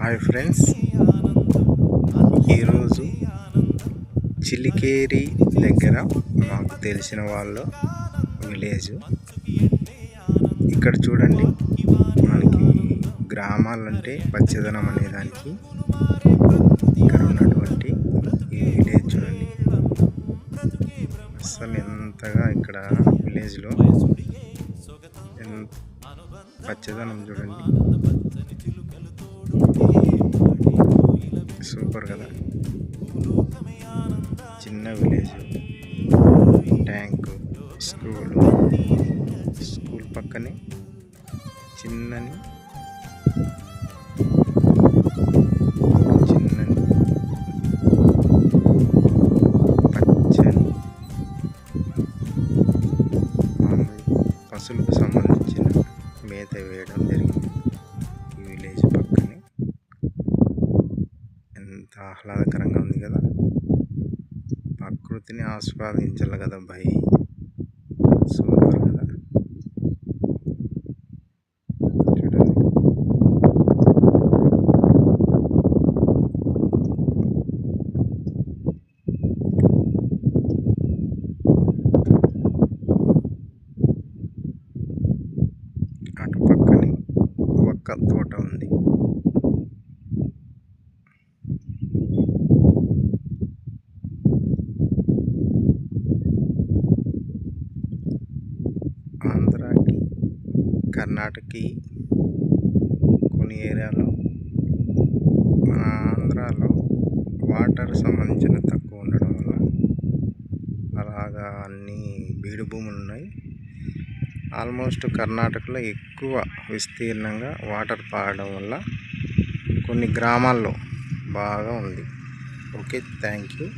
Hi friends, ఈరోజు చిలికేరి దగ్గర మాకు తెలిసిన వాళ్ళు విలేజ్. ఇక్కడ చూడండి, మనకి గ్రామాలంటే పచ్చదనం అనేదానికి ఇక్కడ ఉన్నటువంటి ఈ విలేజ్ చూడండి. అసలు ఎంతగా ఇక్కడ విలేజ్లో పచ్చదనం చూడండి, సూపర్ కదా. చిన్న విలేజ్, ట్యాంకు, స్కూల్ పక్కనే చిన్నని పచ్చని పశువులకు సంబంధించిన మేత వేయడం జరిగింది. ఈ విలేజ్ పక్కనే ఎంత ఆహ్లాదకరంగా ఉంది కదా. ప్రకృతిని ఆస్వాదించాలి కదా భయ్, సూపర్ కదా. చూడండి, అటు పక్కనే ఒక్క తోట ఉంది. ఆంధ్రాకి, కర్ణాటకకి కొన్ని ఏరియాలో, మన ఆంధ్రాలో వాటర్ సంబంధించిన తక్కువ ఉండడం వల్ల అలాగా అన్ని బీడు భూములు ఉన్నాయి. ఆల్మోస్ట్ కర్ణాటకలో ఎక్కువ విస్తీర్ణంగా వాటర్ పారడం వల్ల కొన్ని గ్రామాల్లో బాగా ఉంది. Okay, thank you.